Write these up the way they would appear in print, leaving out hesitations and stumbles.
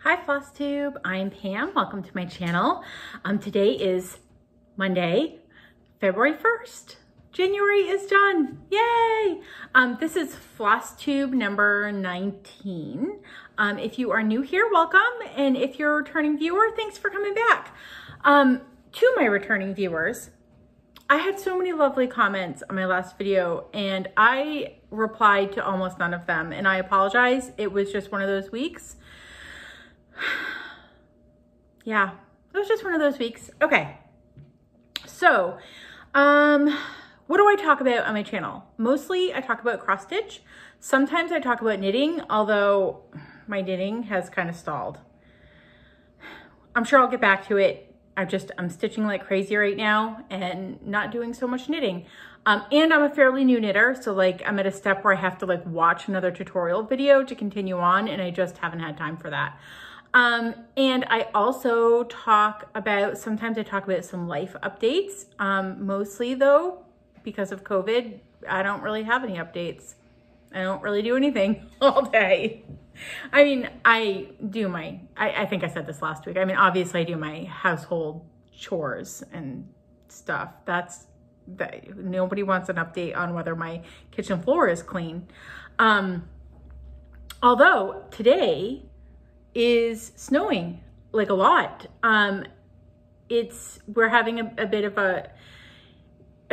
Hi Flosstube, I'm Pam. Welcome to my channel. Today is Monday, February 1st. January is done. Yay! This is Flosstube number 19. If you are new here, welcome. And if you're a returning viewer, thanks for coming back. To my returning viewers, I had so many lovely comments on my last video and I replied to almost none of them. And I apologize. It was just one of those weeks. Yeah, it was just one of those weeks. Okay. So, what do I talk about on my channel? Mostly I talk about cross stitch. Sometimes I talk about knitting, although my knitting has kind of stalled. I'm sure I'll get back to it. I'm stitching like crazy right now and not doing so much knitting. And I'm a fairly new knitter. So like I'm at a step where I have to like watch another tutorial video to continue on. And I just haven't had time for that. And I also sometimes I talk about some life updates. Mostly though, because of COVID, I don't really have any updates. I don't really do anything all day. I mean, I think I said this last week. I mean, obviously I do my household chores and stuff. Nobody wants an update on whether my kitchen floor is clean. Although today is snowing like a lot. We're having a bit of a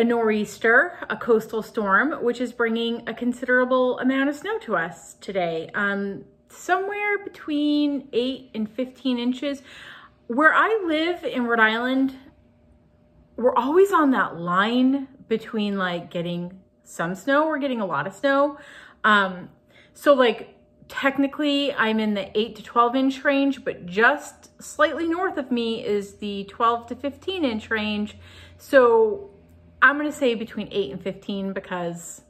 nor'easter, a coastal storm, which is bringing a considerable amount of snow to us today. Somewhere between 8 and 15 inches. Where I live in Rhode Island, we're always on that line between like getting some snow or getting a lot of snow. So like technically I'm in the 8 to 12 inch range, but just slightly north of me is the 12 to 15 inch range. So I'm going to say between 8 and 15 because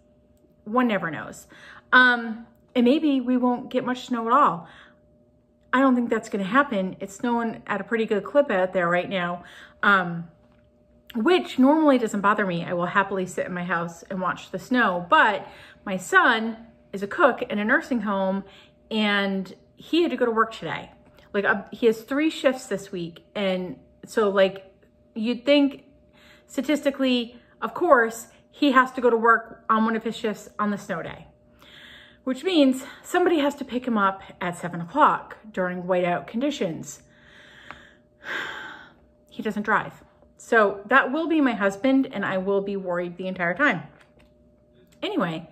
one never knows. And maybe we won't get much snow at all. I don't think that's going to happen. It's snowing at a pretty good clip out there right now, which normally doesn't bother me. I will happily sit in my house and watch the snow. But my son is a cook in a nursing home and he had to go to work today. Like he has 3 shifts this week. And so like you'd think statistically, of course, he has to go to work on one of his shifts on the snow day, which means somebody has to pick him up at 7 o'clock during whiteout conditions. He doesn't drive. So that will be my husband and I will be worried the entire time. Anyway,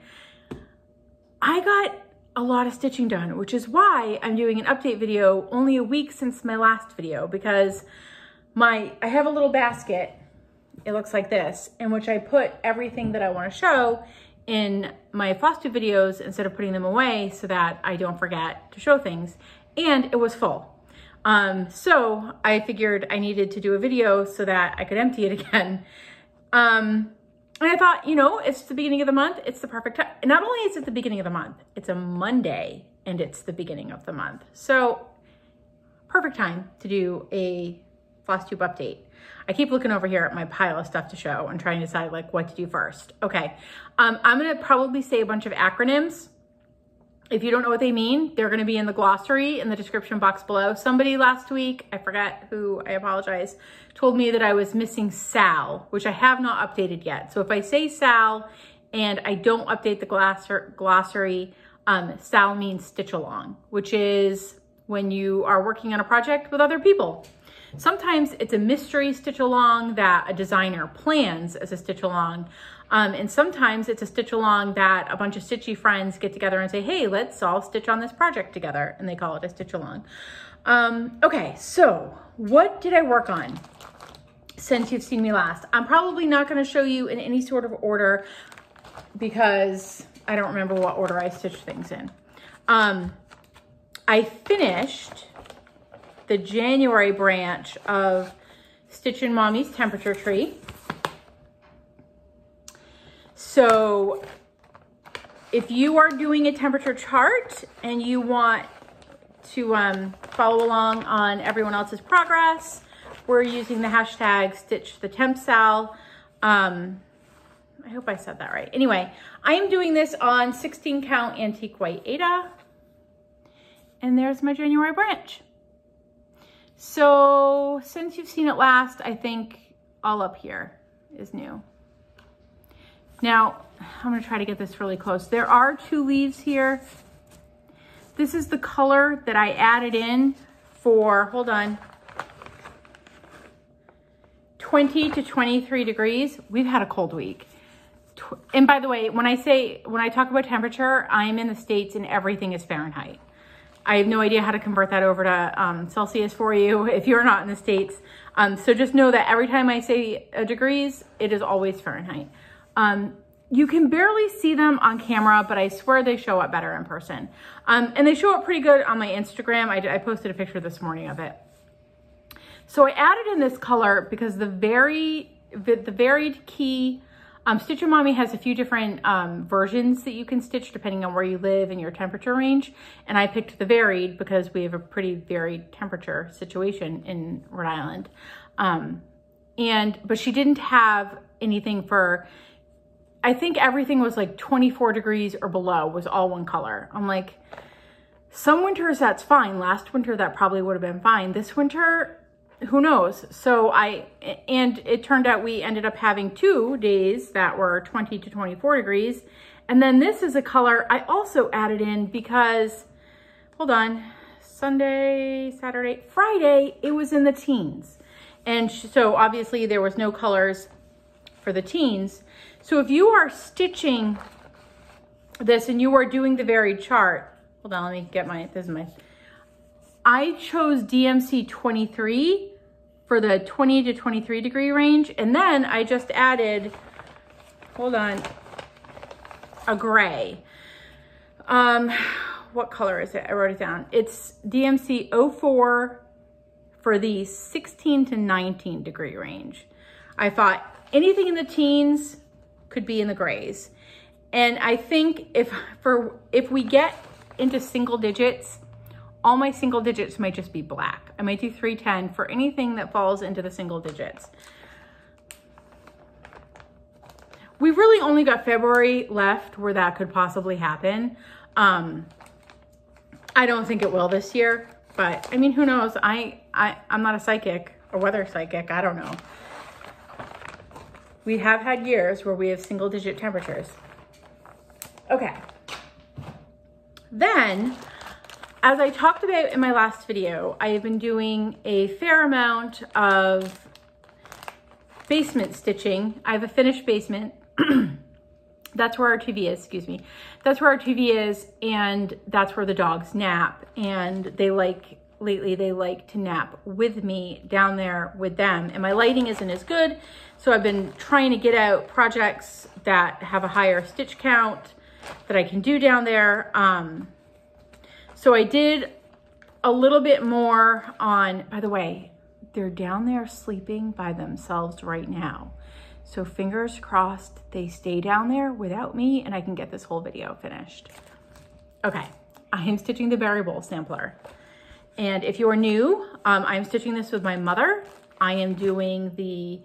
I got a lot of stitching done, which is why I'm doing an update video only a week since my last video, because I have a little basket. It looks like this, in which I put everything that I want to show in my Flosstube videos instead of putting them away so that I don't forget to show things. And it was full. So I figured I needed to do a video so that I could empty it again. And I thought, you know, it's the beginning of the month. It's the perfect time. Not only is it the beginning of the month, it's a Monday and it's the beginning of the month. So perfect time to do a Flosstube update. I keep looking over here at my pile of stuff to show and trying to decide like what to do first. Okay, I'm gonna probably say a bunch of acronyms. If you don't know what they mean, they're gonna be in the glossary in the description box below. Somebody last week, I forgot who, I apologize, told me that I was missing SAL, which I have not updated yet. So if I say SAL and I don't update the glossary, SAL means stitch along, which is when you are working on a project with other people. Sometimes it's a mystery stitch along that a designer plans as a stitch along. And sometimes it's a stitch along that a bunch of stitchy friends get together and say, hey, let's all stitch on this project together. And they call it a stitch along. Okay, so what did I work on since you've seen me last? I'm probably not going to show you in any sort of order because I don't remember what order I stitched things in. I finished the January branch of Stitchin' Mommy's Temperature Tree. So if you are doing a temperature chart and you want to follow along on everyone else's progress, we're using the hashtag #StitchTheTempSal. I hope I said that right. Anyway, I am doing this on 16 count antique white Aida. And there's my January branch. So since you've seen it last, I think all up here is new. Now, I'm gonna try to get this really close. There are 2 leaves here. This is the color that I added in for, hold on, 20 to 23 degrees. We've had a cold week. And by the way, when I talk about temperature, I'm in the States and everything is Fahrenheit. I have no idea how to convert that over to Celsius for you if you're not in the States. So just know that every time I say degrees, it is always Fahrenheit. You can barely see them on camera, but I swear they show up better in person. And they show up pretty good on my Instagram. I posted a picture this morning of it. So I added in this color because the varied key, Stitch Mommy has a few different versions that you can stitch depending on where you live and your temperature range. And I picked the varied because we have a pretty varied temperature situation in Rhode Island. But she didn't have anything for, I think everything was like 24 degrees or below was all one color. I'm like, some winters that's fine. Last winter that probably would have been fine. This winter, who knows? So and it turned out we ended up having 2 days that were 20 to 24 degrees. And then this is a color I also added in because, hold on, Sunday, Saturday, Friday, it was in the teens. And so obviously there was no colors for the teens. So if you are stitching this and you are doing the varied chart, hold on, let me get this is my, I chose DMC 23 for the 20 to 23 degree range. And then I just added, hold on, a gray. What color is it? I wrote it down. It's DMC 04 for the 16 to 19 degree range. I thought anything in the teens could be in the grays. And I think if we get into single digits, all my single digits might just be black. I might do 310 for anything that falls into the single digits. We really only got February left where that could possibly happen. I don't think it will this year, but I mean, who knows? I'm not a psychic, a weather psychic. I don't know. We have had years where we have single digit temperatures. Okay. Then, as I talked about in my last video, I have been doing a fair amount of basement stitching. I have a finished basement. That's where our TV is, excuse me. That's where our TV is, and that's where the dogs nap. And lately they like to nap with me down there with them. And my lighting isn't as good, so I've been trying to get out projects that have a higher stitch count that I can do down there. So I did a little bit more on, by the way, they're down there sleeping by themselves right now. So fingers crossed they stay down there without me and I can get this whole video finished. Okay, I am stitching the berry bowl sampler. And if you are new, I'm stitching this with my mother. I am doing the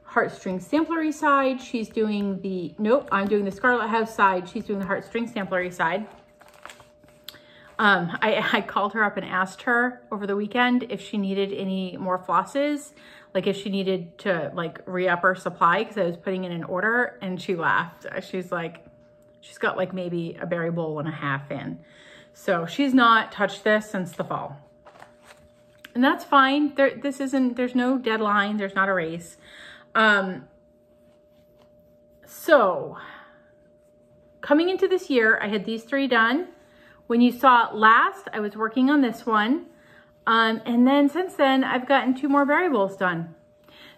Heartstring Samplery side. She's doing the, nope, I'm doing the Scarlet House side. She's doing the Heartstring Samplery side. I called her up and asked her over the weekend if she needed any more flosses, like if she needed to like re-up her supply because I was putting in an order, and she laughed. She's like, she's got like maybe a berry bowl and a half in. So she's not touched this since the fall. And that's fine. There's no deadline. There's not a race. So coming into this year, I had these 3 done. When you saw it last, I was working on this one. And then since then, I've gotten 2 more berry bowls done.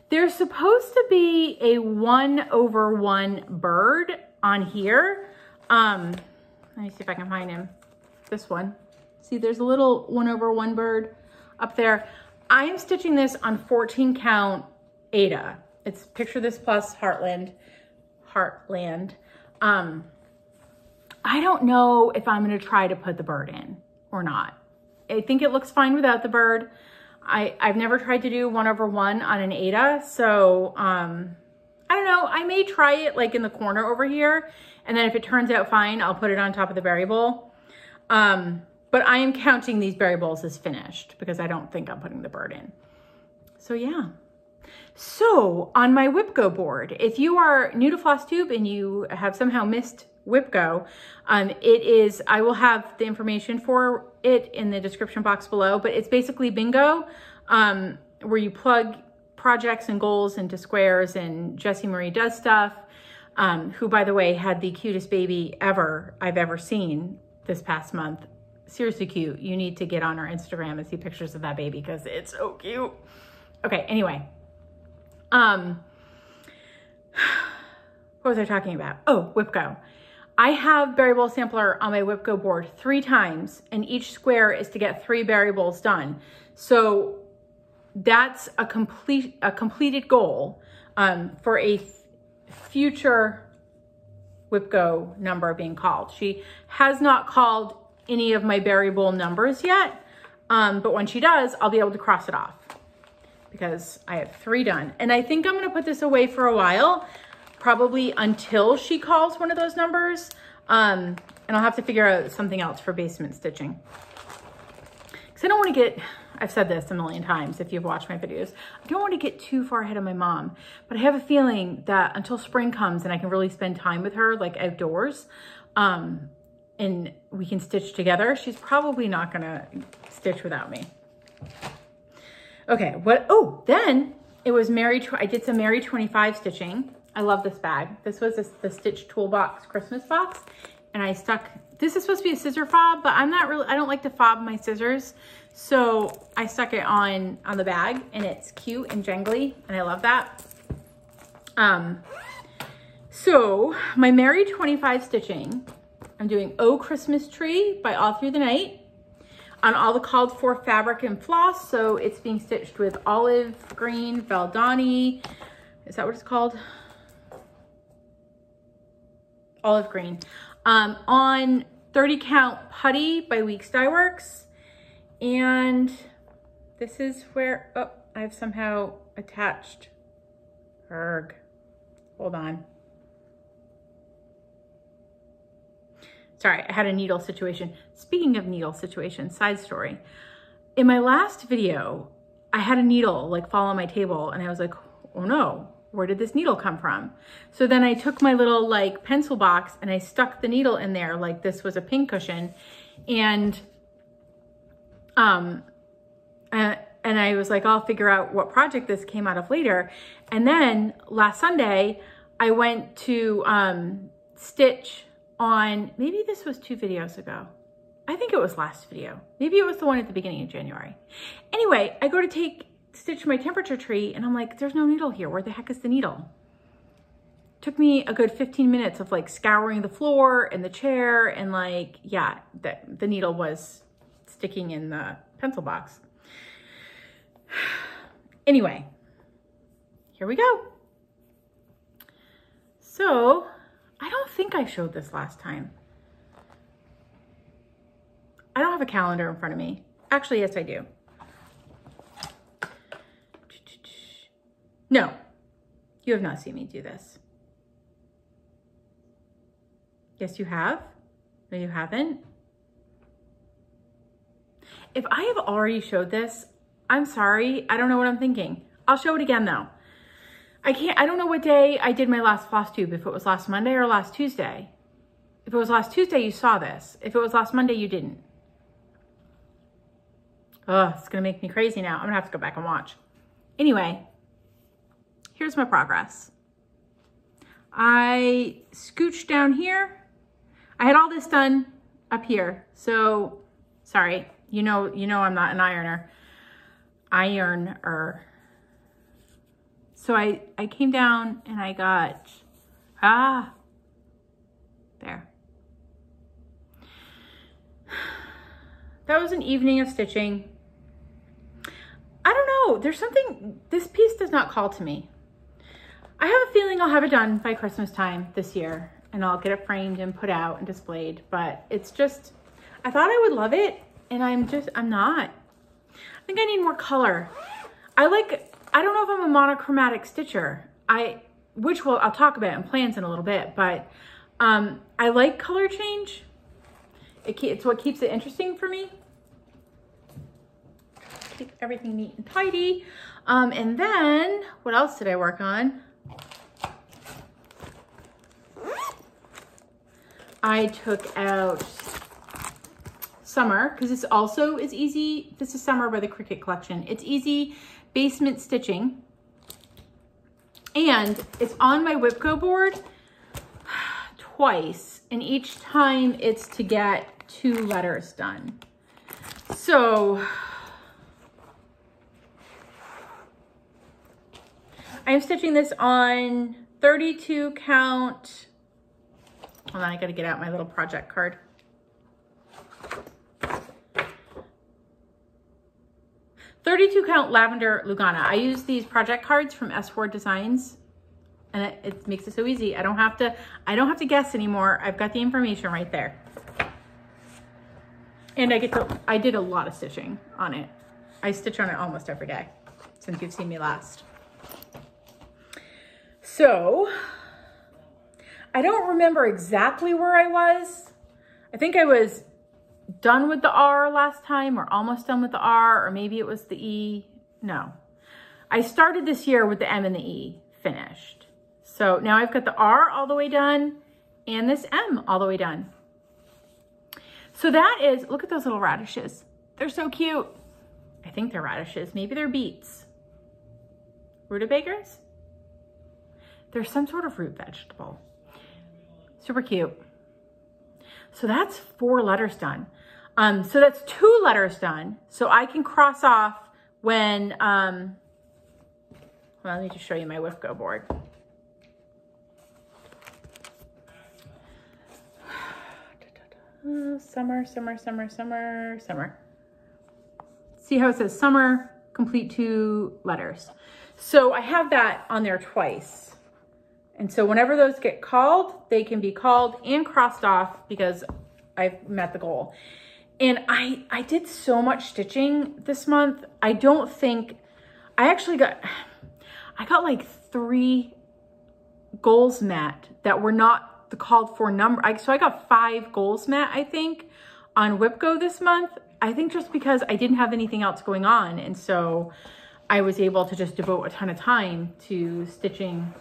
There's supposed to be a 1/1 bird on here. Let me see if I can find him. This one. See, there's a little 1/1 bird up there. I am stitching this on 14 count Ada. It's Picture This Plus Heartland. I don't know if I'm gonna try to put the bird in or not. I think it looks fine without the bird. I've never tried to do 1/1 on an Ada, so I don't know. I may try it like in the corner over here, and then if it turns out fine, I'll put it on top of the berry bowl. But but I am counting these berry bowls as finished because I don't think I'm putting the bird in. So yeah. So on my WIPGO board, if you are new to Flosstube and you have somehow missed WIPGO, I will have the information for it in the description box below, but it's basically bingo, where you plug projects and goals into squares, and Jessie Marie does stuff, who, by the way, had the cutest baby I've ever seen this past month. Seriously cute. You need to get on our Instagram and see pictures of that baby because it's so cute. Okay, anyway. What was I talking about? Oh, WIPGO. I have berry bowl sampler on my WIPGO board 3 times, and each square is to get 3 berry bowls done. So that's a completed goal for a future WIPGO number being called. She has not called any of my berry bowl numbers yet, but when she does, I'll be able to cross it off because I have 3 done. And I think I'm gonna put this away for a while, probably until she calls one of those numbers. And I'll have to figure out something else for basement stitching. Because I don't want to get, I've said this a million times if you've watched my videos, I don't want to get too far ahead of my mom. But I have a feeling that until spring comes and I can really spend time with her, like outdoors, and we can stitch together, she's probably not gonna stitch without me. Okay, then it was I did some Merry 25 stitching. I love this bag. This was the Stitch Toolbox Christmas box, and I stuck, this is supposed to be a scissor fob, but I don't like to fob my scissors, so I stuck it on the bag, and it's cute and jangly, and I love that. So my Merry 25 stitching, I'm doing Oh Christmas Tree by All Through the Night on all the called for fabric and floss. So it's being stitched with olive green, Valdani. Is that what it's called? Olive green. On 30 count putty by Weeks Dye Works. And this is where, oh, I've somehow attached, hold on. Sorry, I had a needle situation. Speaking of needle situation, side story. In my last video, I had a needle like fall on my table and I was like, oh no, where did this needle come from? So then I took my little like pencil box and I stuck the needle in there like this was a pin cushion. And I was like, I'll figure out what project this came out of later. And then last Sunday, I went to stitch on, maybe this was 2 videos ago. I think it was last video. Maybe it was the one at the beginning of January. Anyway, I go to stitch my temperature tree and I'm like, there's no needle here. Where the heck is the needle? Took me a good 15 minutes of like scouring the floor and the chair and like, yeah, the needle was sticking in the pencil box. Anyway, here we go. So I don't think I showed this last time. I don't have a calendar in front of me. Actually, yes, I do. No, you have not seen me do this. Yes, you have. No, you haven't. If I have already showed this, I'm sorry. I don't know what I'm thinking. I'll show it again though. I don't know what day I did my last Flosstube, if it was last Monday or last Tuesday. If it was last Tuesday, you saw this. If it was last Monday, you didn't. Oh, it's gonna make me crazy now. I'm gonna have to go back and watch. Anyway, here's my progress. I scooched down here. I had all this done up here. So, sorry, you know I'm not an ironer. So I came down and I got, there. That was an evening of stitching. I don't know, there's something, this piece does not call to me. I have a feeling I'll have it done by Christmas time this year and I'll get it framed and put out and displayed, but it's just, I thought I would love it and I'm not. I think I need more color. I don't know if I'm a monochromatic stitcher. I'll talk about in plans in a little bit, but I like color change. It's what keeps it interesting for me. Keep everything neat and tidy. And then what else did I work on? I took out Summer, because this also is easy. This is Summer by the Cricut Collection. It's easy basement stitching. And it's on my WIPGO board twice. And each time it's to get 2 letters done. So I'm stitching this on 32 count. Hold on, I gotta get out my little project card. 32 count Lavender Lugana. I use these project cards from S4 Designs, and it makes it so easy. I don't have to guess anymore. I've got the information right there. And I did a lot of stitching on it. I stitch on it almost every day since you've seen me last. So I don't remember exactly where I was. I think I was done with the R last time, or almost done with the R, or maybe it was the E. No, I started this year with the M and the E finished. So now I've got the R all the way done and this M all the way done. So that is, look at those little radishes. They're so cute. I think they're radishes. Maybe they're beets. Rutabagas? They're some sort of root vegetable. Super cute. So that's 4 letters done. So that's 2 letters done. So I can cross off when, well, let me just show you my WIPGO board. Summer, summer, summer, summer, summer. See how it says summer, complete 2 letters. So I have that on there twice. And so whenever those get called, they can be called and crossed off because I've met the goal. And I did so much stitching this month. I don't think, I got like 3 goals met that were not the called for number. So I got 5 goals met, I think, on WIPGO this month. I think just because I didn't have anything else going on. And so I was able to just devote a ton of time to stitching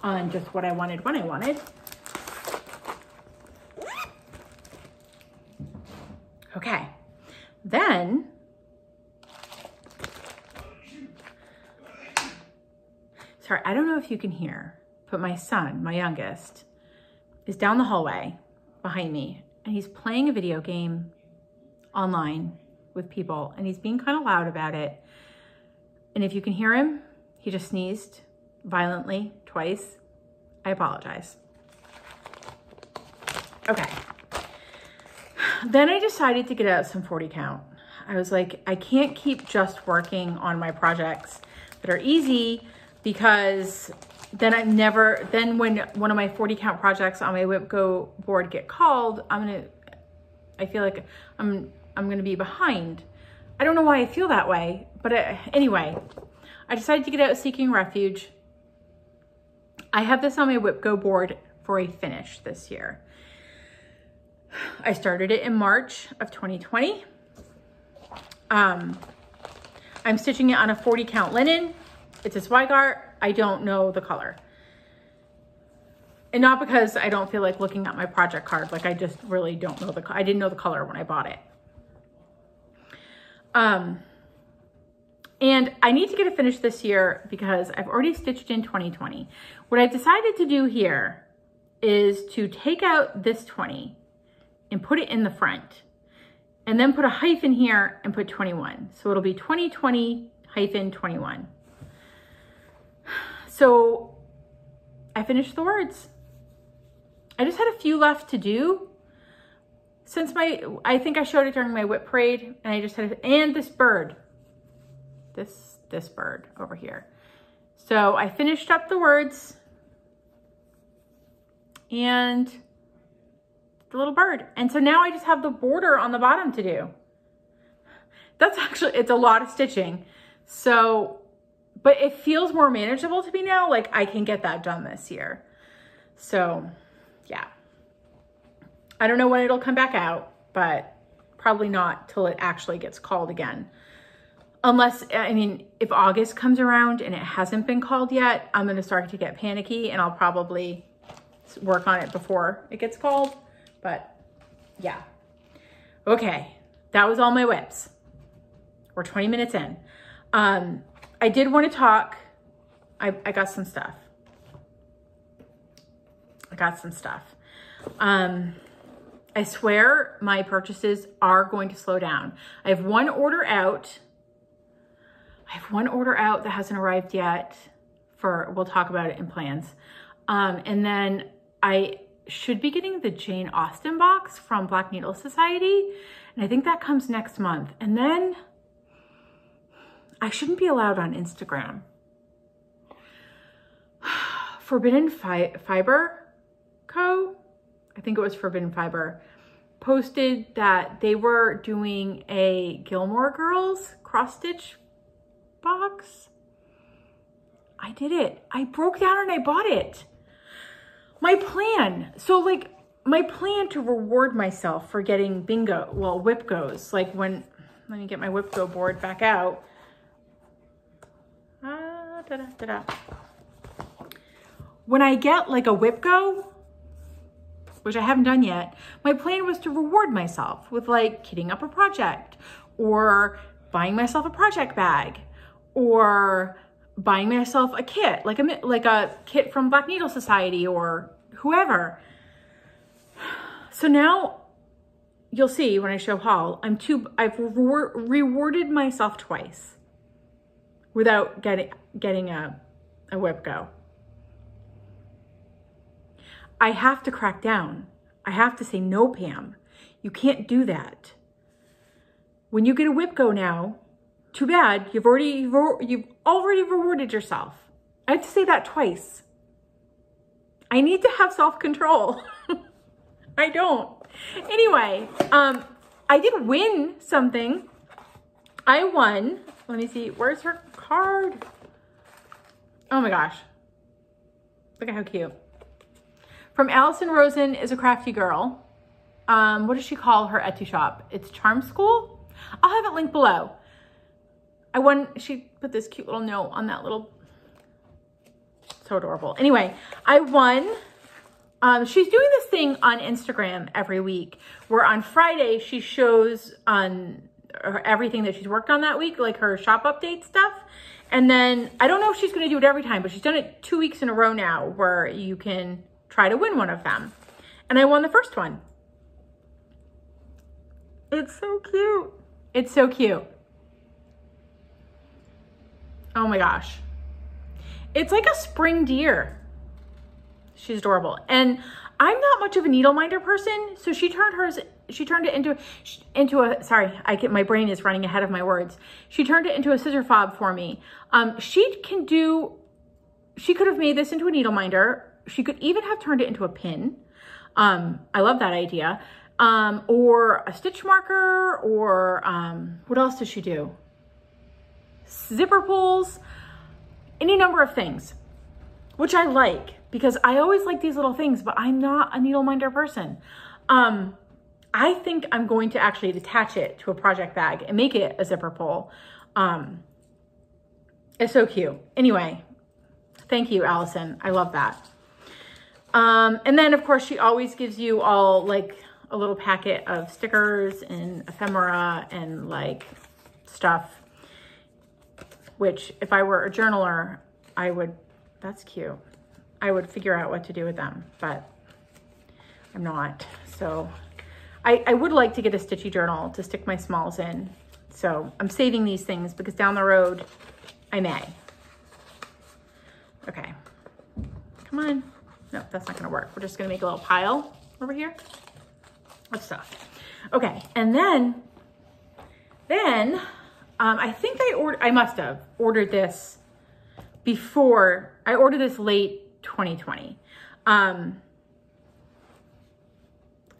on just what I wanted when I wanted. Okay, then sorry, I don't know if you can hear, but my son, my youngest, is down the hallway behind me, and he's playing a video game online with people, and he's being kind of loud about it. And if you can hear him, he just sneezed violently twice. I apologize. Okay. Then I decided to get out some 40 count. I was like, I can't keep just working on my projects that are easy, because then when one of my 40 count projects on my WIPGO board get called, I feel like I'm gonna be behind. I don't know why I feel that way, but anyway, I decided to get out Seeking Refuge. I have this on my WIPGO board for a finish this year. I started it in March of 2020. I'm stitching it on a 40 count linen. It's a Zweigart. I don't know the color. And not because I don't feel like looking at my project card. Like, I just really don't know I didn't know the color when I bought it. And I need to get it finished this year because I've already stitched in 2020. What I've decided to do here is to take out this 20 and put it in the front, and then put a hyphen here and put 21. So it'll be 2020-21. So I finished the words. I just had a few left to do. Since I think I showed it during my WIP parade, and I just had, and this bird, this bird over here. So I finished up the words and the little bird. And so now I just have the border on the bottom to do. That's actually, it's a lot of stitching. So, but it feels more manageable to me now. Like, I can get that done this year. So yeah. I don't know when it'll come back out, but probably not till it actually gets called again. Unless, I mean, if August comes around and it hasn't been called yet, I'm going to start to get panicky and I'll probably work on it before it gets called. But yeah. Okay. That was all my whips. We're 20 minutes in. I did want to talk. I got some stuff. I swear my purchases are going to slow down. I have one order out. That hasn't arrived yet we'll talk about it in plans. And then I should be getting the Jane Austen box from Black Needle Society. And I think that comes next month. And then I shouldn't be allowed on Instagram. Forbidden Fiber Co. I think it was Forbidden Fiber, posted that they were doing a Gilmore Girls cross-stitch box. I did it. I broke down and I bought it. My plan. So like my plan to reward myself for getting bingo, well, WIPGOs, like when, let me get my WIPGO board back out. When I get like a WIPGO, which I haven't done yet, my plan was to reward myself with like kitting up a project or buying myself a project bag or buying myself a kit, like a kit from Black Needle Society or whoever. So now you'll see when I show haul, I've rewarded myself twice without getting a WIPGO. I have to crack down. I have to say, no, Pam, you can't do that. When you get a WIPGO now, too bad, you've already rewarded yourself. I have to say that twice. I need to have self-control. I don't. Anyway, I did win something. I won, let me see, where's her card? Oh my gosh. Look at how cute. From Allison Rosen is a crafty girl. What does she call her Etsy shop? It's Charm School. I'll have it linked below. I won, she put this cute little note on that little, so adorable. Anyway, I won. She's doing this thing on Instagram every week where on Friday she shows on everything that she's worked on that week, like her shop update stuff. And then I don't know if she's going to do it every time, but she's done it 2 weeks in a row now where you can try to win one of them. And I won the first one. It's so cute. It's so cute. Oh my gosh. It's like a spring deer. She's adorable. And I'm not much of a needle minder person, so she turned it into a, sorry, my brain is running ahead of my words. She turned it into a scissor fob for me. She could have made this into a needle minder. She could even have turned it into a pin. I love that idea. Or a stitch marker, or what else does she do? Zipper pulls, any number of things, which I like because I always like these little things, but I'm not a needle minder person. I think I'm going to actually attach it to a project bag and make it a zipper pull. It's so cute. Anyway, thank you, Allison. I love that. And then of course she always gives you all like a little packet of stickers and ephemera and like stuff, which if I were a journaler, I would, that's cute. I would figure out what to do with them, but I'm not. So I would like to get a stitchy journal to stick my smalls in. So I'm saving these things because down the road I may. Okay, come on. No, that's not gonna work. We're just gonna make a little pile over here of stuff. Okay, and then I think I must have ordered this before, I ordered this late 2020. Look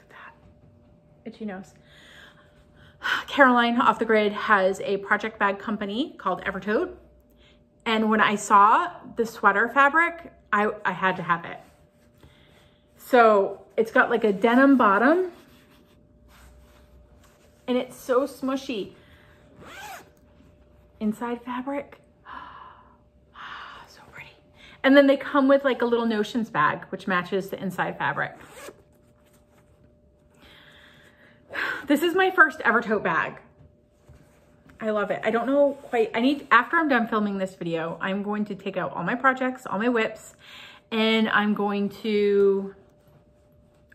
at that, itchy nose. Caroline off the grid has a project bag company called Evertoad. And when I saw the sweater fabric, I had to have it. So It's got like a denim bottom and it's so smushy. Inside fabric. So pretty. And then they come with like a little Notions bag, which matches the inside fabric. This is my first Evertoad bag. I love it. I don't know quite, after I'm done filming this video, I'm going to take out all my projects, all my WIPs, and I'm going to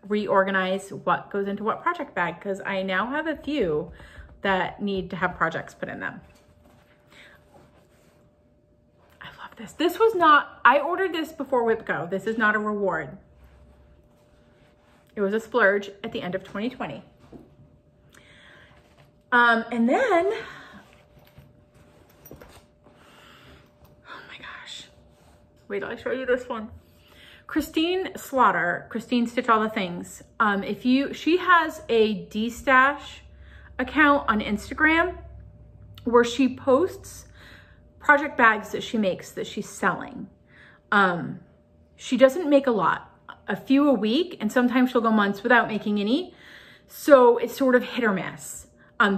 reorganize what goes into what project bag, because I now have a few that need to have projects put in them. I love this. This was not, I ordered this before WIPGO. This is not a reward. It was a splurge at the end of 2020. And then, oh my gosh, wait till I show you this one. Christine Slaughter, Christine Stitch All the Things. She has a D-Stash account on Instagram where she posts project bags that she makes that she's selling. She doesn't make a lot, a few a week, and sometimes she'll go months without making any. So it's sort of hit or miss.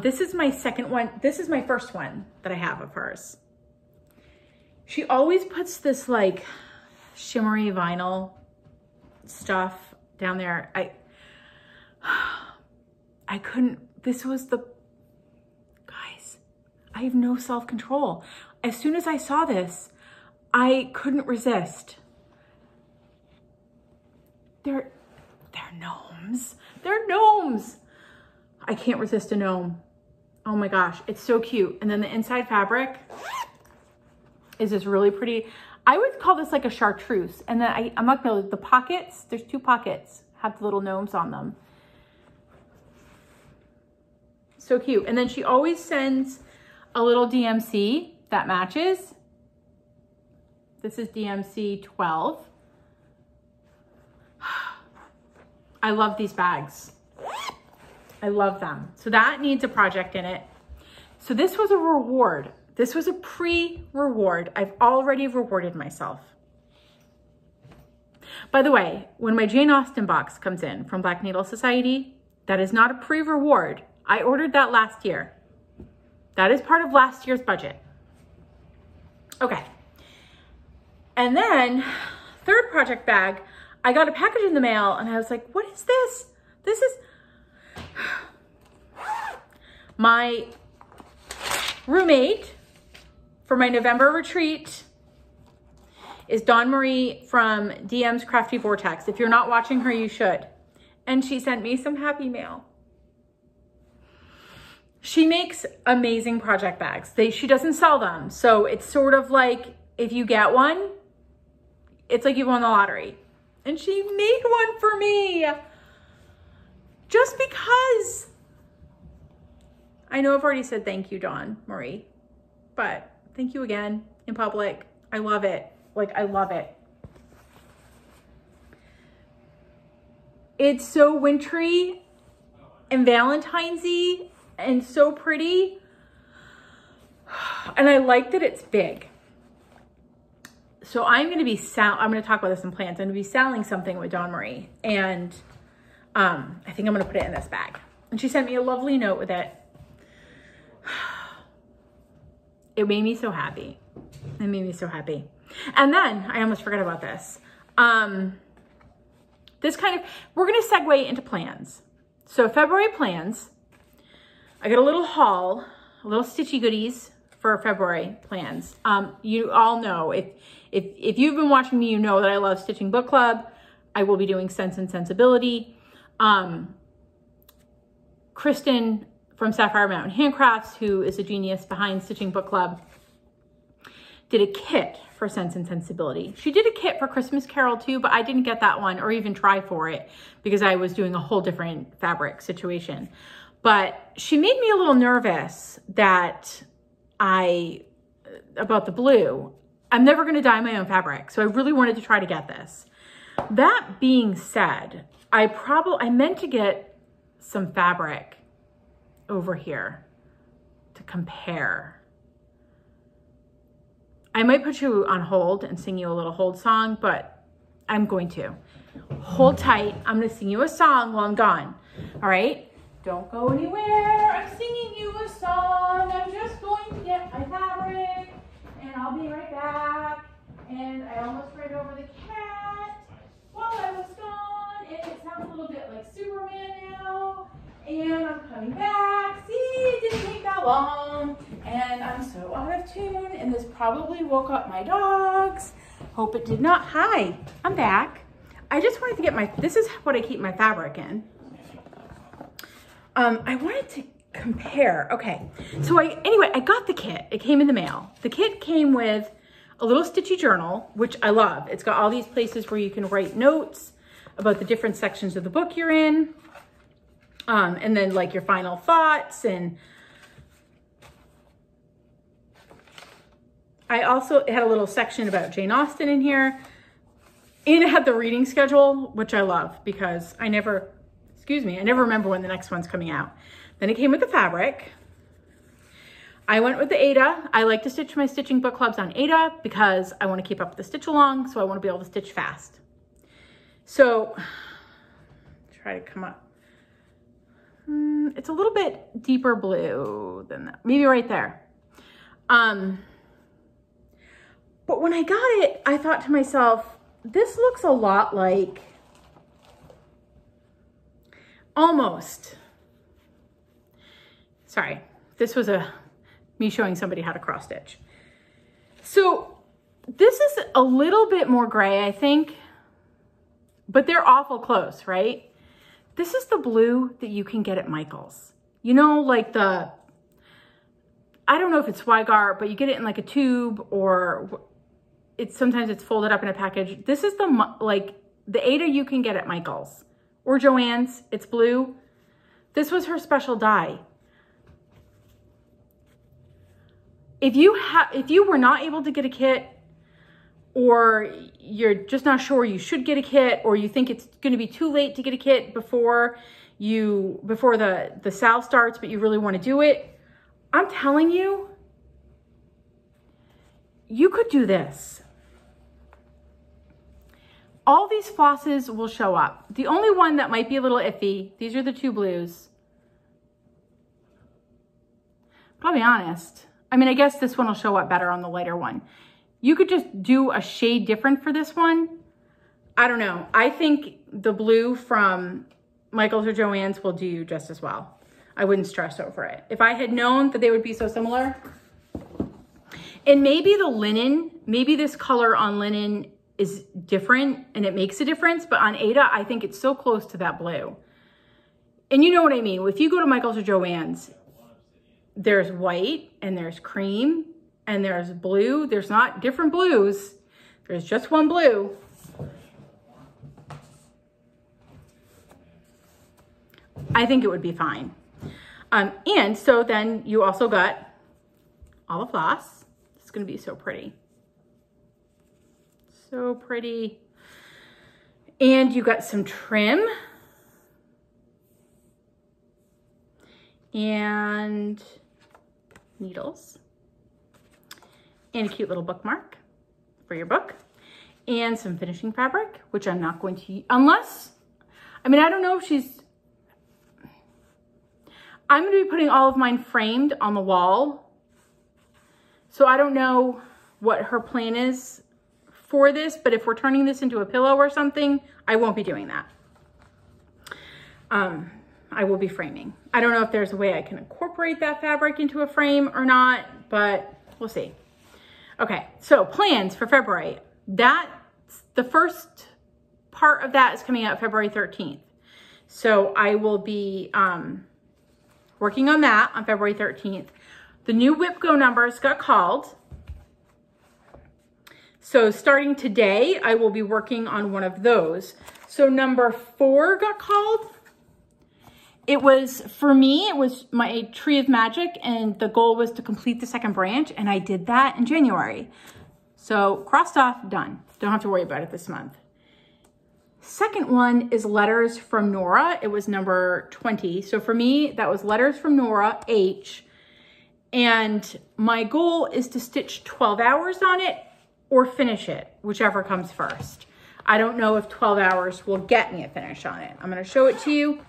This is my second one. This is my first one that I have of hers. She always puts this like shimmery vinyl stuff down there. I couldn't, this was the, guys, I have no self-control. As soon as I saw this, I couldn't resist. They're gnomes. They're gnomes. I can't resist a gnome. Oh my gosh, it's so cute. And then the inside fabric is this really pretty, I would call this like a chartreuse. And then I'm not gonna, the pockets, there's 2 pockets, have the little gnomes on them. So cute. And then she always sends a little DMC that matches. This is DMC 12. I love these bags. I love them. So that needs a project in it. So this was a reward. This was a pre-reward. I've already rewarded myself. By the way, when my Jane Austen box comes in from Black Needle Society, that is not a pre-reward. I ordered that last year. That is part of last year's budget. Okay. And then, third project bag, I got a package in the mail and I was like, what is this? This is my roommate for my November retreat is Dawn Marie from DM's Crafty Vortex. If you're not watching her, you should. And she sent me some happy mail. She makes amazing project bags. She doesn't sell them. So it's sort of like, if you get one, it's like you won the lottery. And she made one for me. Just because. I know I've already said thank you, Dawn Marie, but thank you again in public. I love it. Like, I love it. It's so wintry and Valentine's-y and so pretty. And I like that it's big. So I'm going to talk about this in plans. I'm going to be selling something with Dawn Marie. And I think I'm going to put it in this bag. And she sent me a lovely note with it. It made me so happy. It made me so happy. And then I almost forgot about this. We're going to segue into plans. So February plans, I got a little haul, a little stitchy goodies for February plans. You all know, if you've been watching me, you know that I love Stitching Book Club. I will be doing Sense and Sensibility. Kristen from Sapphire Mountain Handcrafts, who is a genius behind Stitching Book Club, did a kit for Sense and Sensibility. She did a kit for Christmas Carol too, but I didn't get that one or even try for it because I was doing a whole different fabric situation. But she made me a little nervous about the blue. I'm never going to dye my own fabric, so I really wanted to try to get this. That being said, I meant to get some fabric over here to compare. I might put you on hold and sing you a little hold song, but I'm going to. hold tight. I'm gonna sing you a song while I'm gone. All right? Don't go anywhere. I'm singing you a song. I'm just going to get my fabric and I'll be right back. And I almost ran over the cat while I was gone. And it sounds a little bit like Superman now. And I'm coming back. See, it didn't take that long. And I'm so out of tune. And this probably woke up my dogs. Hope it did not. Hi, I'm back. I just wanted to get my, this is what I keep my fabric in. I wanted to compare. Okay, so anyway, I got the kit. It came in the mail. The kit came with a little stitchy journal, which I love. It's got all these places where you can write notes about the different sections of the book you're in. And then like your final thoughts. And I also had a little section about Jane Austen in here. And it had the reading schedule, which I love because I never remember when the next one's coming out. Then it came with the fabric. I went with the Aida. I like to stitch my stitching book clubs on Aida because I want to keep up with the stitch along, so I want to be able to stitch fast. So, try to come up. It's a little bit deeper blue than that. Maybe right there. But when I got it, I thought to myself, this looks a lot like, almost. Sorry, this was me showing somebody how to cross stitch. So this is a little bit more gray, I think, but they're awful close, right? This is the blue that you can get at Michael's. You know, like I don't know if it's Swigar, but you get it in like a tube or sometimes it's folded up in a package. This is the Aida you can get at Michael's or Joann's. It's blue. This was her special dye. If you were not able to get a kit, or you're just not sure you should get a kit, or you think it's going to be too late to get a kit before the SAL starts, but you really want to do it, I'm telling you, you could do this. All these flosses will show up. The only one that might be a little iffy, these are the two blues. But I'll be honest. I mean, I guess this one will show up better on the lighter one. You could just do a shade different for this one. I don't know. I think the blue from Michael's or Joann's will do just as well. I wouldn't stress over it. If I had known that they would be so similar. And maybe the linen, maybe this color on linen is different and it makes a difference, but on Aida, I think it's so close to that blue. And you know what I mean? If you go to Michael's or Joann's, there's white and there's cream and there's blue. There's not different blues. There's just one blue. I think it would be fine. And so then you also got all the floss. It's going to be so pretty. So pretty. And you got some trim. And needles. And a cute little bookmark for your book. And some finishing fabric, which I'm not going to, unless, I mean, I don't know if I'm going to be putting all of mine framed on the wall. So I don't know what her plan is for this, but if we're turning this into a pillow or something, I won't be doing that. I will be framing. I don't know if there's a way I can incorporate that fabric into a frame or not, but we'll see. Okay, so plans for February. The first part of that is coming out February 13th. So I will be working on that on February 13th. The new WIPGO numbers got called. So starting today, I will be working on one of those. So number 4 got called. It was, for me, it was my Tree of Magic, and the goal was to complete the second branch, and I did that in January. So crossed off, done. Don't have to worry about it this month. Second one is Letters from Nora. It was number 20. So for me, that was Letters from Nora, H. And my goal is to stitch 12 hours on it or finish it, whichever comes first. I don't know if 12 hours will get me a finish on it. I'm going to show it to you.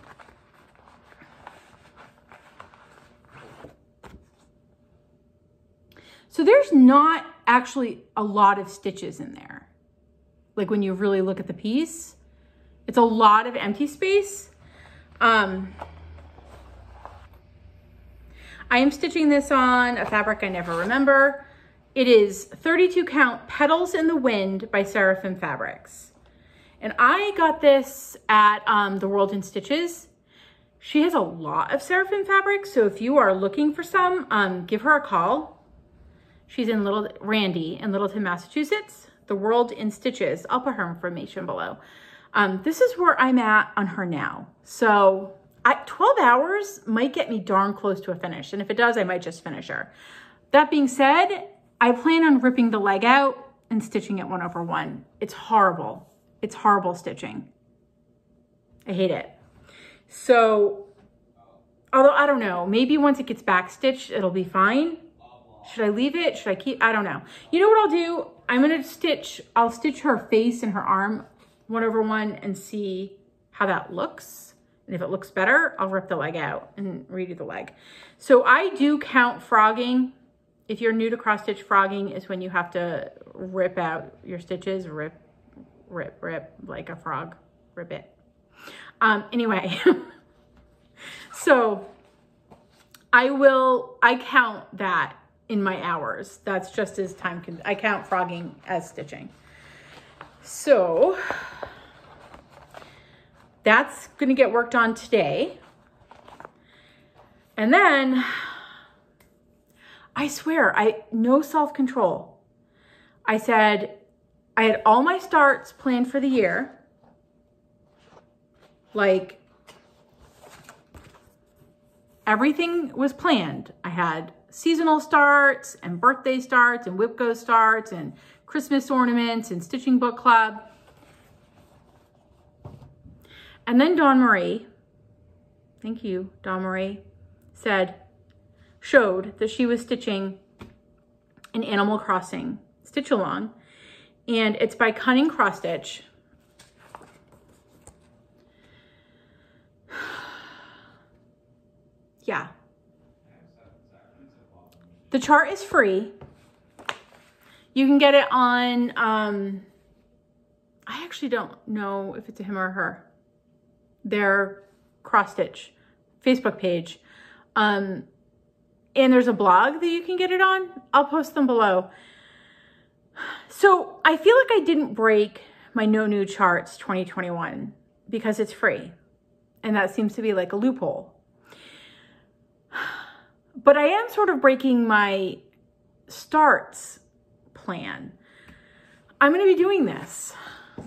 So there's not actually a lot of stitches in there. Like when you really look at the piece, it's a lot of empty space. I am stitching this on a fabric I never remember. It is 32 count Petals in the Wind by Seraphim Fabrics. And I got this at the World in Stitches. She has a lot of Seraphim fabrics, so if you are looking for some, give her a call. She's in Randy in Littleton, Massachusetts. The World in Stitches. I'll put her information below. This is where I'm at on her now. So 12 hours might get me darn close to a finish. And if it does, I might just finish her. That being said, I plan on ripping the leg out and stitching it 1/1. It's horrible. It's horrible stitching. I hate it. So, although I don't know, maybe once it gets back stitched, it'll be fine. Should I leave it? Should I keep? I don't know. You know what I'll do? I'll stitch her face and her arm 1/1 and see how that looks. And if it looks better, I'll rip the leg out and redo the leg. So I do count frogging. If you're new to cross stitch, frogging is when you have to rip out your stitches, rip like a frog, rip it. Anyway, so I count that in my hours. That's just as I count frogging as stitching. So that's going to get worked on today. And then I swear, no self-control. I said, I had all my starts planned for the year. Like, everything was planned. I had seasonal starts and birthday starts and WIPGO starts and Christmas ornaments and stitching book club. And then Dawn Marie, thank you, Dawn Marie, showed that she was stitching an Animal Crossing stitch along, and it's by Cunning Cross Stitch. Yeah. The chart is free. You can get it on, I actually don't know if it's a him or her, their cross stitch Facebook page. And there's a blog that you can get it on. I'll post them below. So I feel like I didn't break my No New Charts 2021 because it's free. And that seems to be like a loophole. But I am sort of breaking my starts plan. I'm going to be doing this.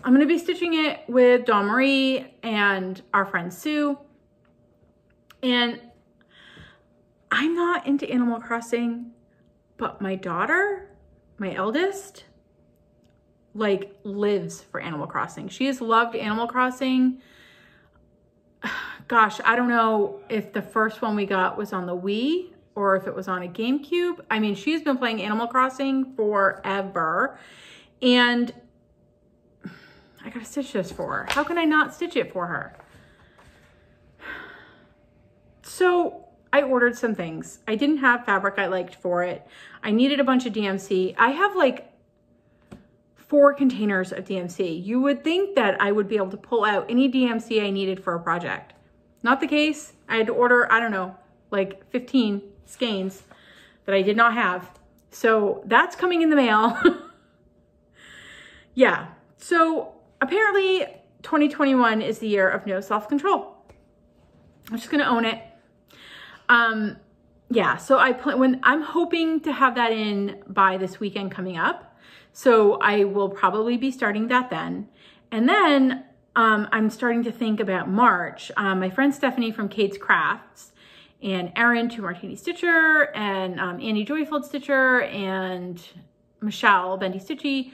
I'm going to be stitching it with Dawn Marie and our friend Sue. And I'm not into Animal Crossing, but my daughter, my eldest, like lives for Animal Crossing. She has loved Animal Crossing. Gosh, I don't know if the first one we got was on the Wii or if it was on a GameCube. I mean, she's been playing Animal Crossing forever. And I gotta stitch this for her. How can I not stitch it for her? So I ordered some things. I didn't have fabric I liked for it. I needed a bunch of DMC. I have like 4 containers of DMC. You would think that I would be able to pull out any DMC I needed for a project. Not the case. I had to order, I don't know, like 15 skeins that I did not have. So that's coming in the mail. Yeah. So apparently 2021 is the year of no self-control. I'm just going to own it. Yeah. So I'm hoping to have that in by this weekend coming up. So I will probably be starting that then. And then, I'm starting to think about March. My friend Stephanie from Kate's Crafts and Erin, Two Martini Stitcher, and Annie Joyfield Stitcher, and Michelle Bendy Stitchy,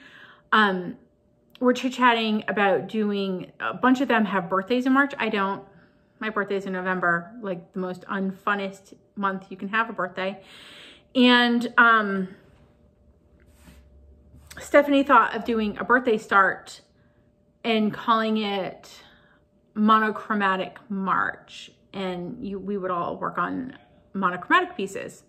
we're chit-chatting about doing, a bunch of them have birthdays in March. I don't. My birthday's in November, like the most unfunnest month you can have a birthday. And Stephanie thought of doing a birthday start and calling it Monochromatic March. And we would all work on monochromatic pieces.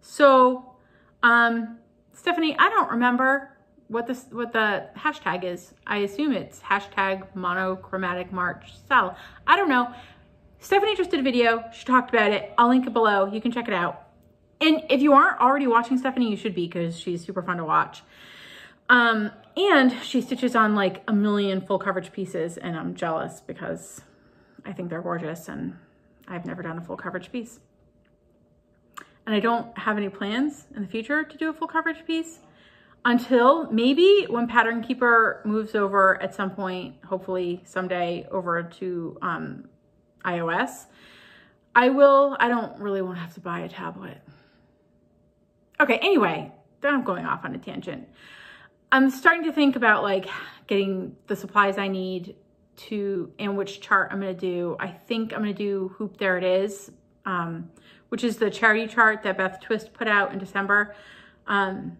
So, Stephanie, I don't remember what the hashtag is. I assume it's hashtag Monochromatic March SAL. I don't know. Stephanie just did a video. She talked about it. I'll link it below. You can check it out. And if you aren't already watching Stephanie, you should be, because she's super fun to watch. And she stitches on like a million full coverage pieces, and I'm jealous because I think they're gorgeous and I've never done a full coverage piece. And I don't have any plans in the future to do a full coverage piece until maybe when Pattern Keeper moves over at some point, hopefully someday, over to iOS. I don't really want to have to buy a tablet. Okay, anyway, then I'm going off on a tangent. I'm starting to think about like getting the supplies I need and which chart I'm going to do. I think I'm going to do Hoop There It Is, which is the charity chart that Beth Twist put out in December. I'm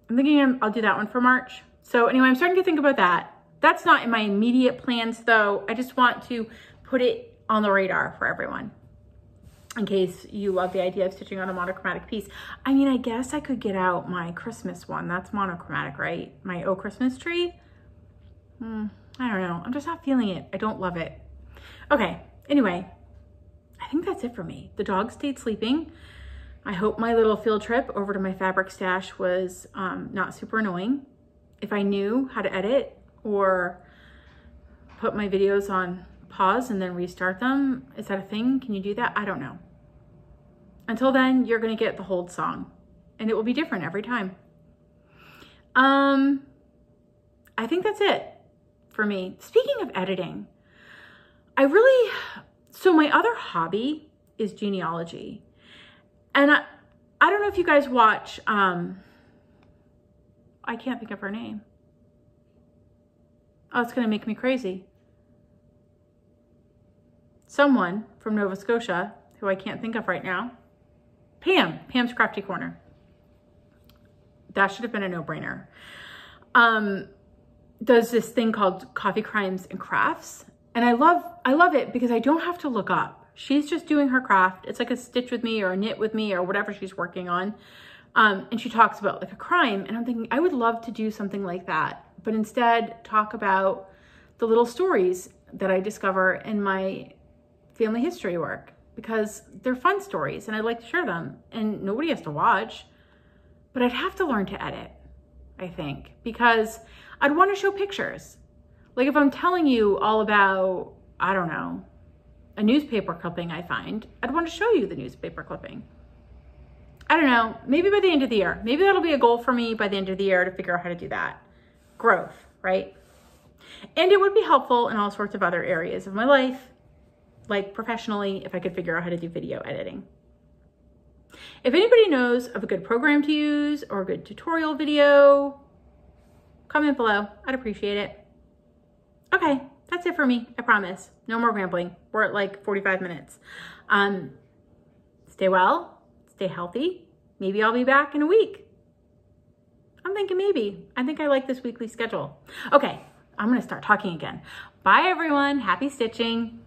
thinking I'll do that one for March. So anyway, I'm starting to think about that. That's not in my immediate plans though. I just want to put it on the radar for everyone in case you love the idea of stitching on a monochromatic piece. I mean, I guess I could get out my Christmas one. That's monochromatic, right? My Oh Christmas Tree. I don't know. I'm just not feeling it. I don't love it. Okay. Anyway, I think that's it for me. The dog stayed sleeping. I hope my little field trip over to my fabric stash was not super annoying. If I knew how to edit or put my videos on pause and then restart them, is that a thing? Can you do that? I don't know. Until then, you're going to get the Hold song, and it will be different every time. I think that's it for me. Speaking of editing, so my other hobby is genealogy. And I don't know if you guys watch, I can't think of her name. Oh, it's going to make me crazy. Someone from Nova Scotia, who I can't think of right now. Pam's Crafty Corner. That should have been a no-brainer. Does this thing called Coffee Crimes and Crafts. And I love it because I don't have to look up. She's just doing her craft. It's like a stitch with me or a knit with me or whatever she's working on. And she talks about like a crime. And I'm thinking I would love to do something like that, but instead talk about the little stories that I discover in my family history work, because they're fun stories and I'd like to share them, and nobody has to watch, but I'd have to learn to edit, I think, because I'd want to show pictures. Like if I'm telling you all about, I don't know, a newspaper clipping I find, I'd want to show you the newspaper clipping. I don't know, maybe by the end of the year. Maybe that'll be a goal for me by the end of the year to figure out how to do that. Growth, right? And it would be helpful in all sorts of other areas of my life, like professionally, if I could figure out how to do video editing. If anybody knows of a good program to use or a good tutorial video, comment below. I'd appreciate it. Okay, that's it for me. I promise. No more rambling. We're at like 45 minutes. Stay well, stay healthy. Maybe I'll be back in a week. I'm thinking maybe. I think I like this weekly schedule. Okay, I'm gonna start talking again. Bye everyone, happy stitching.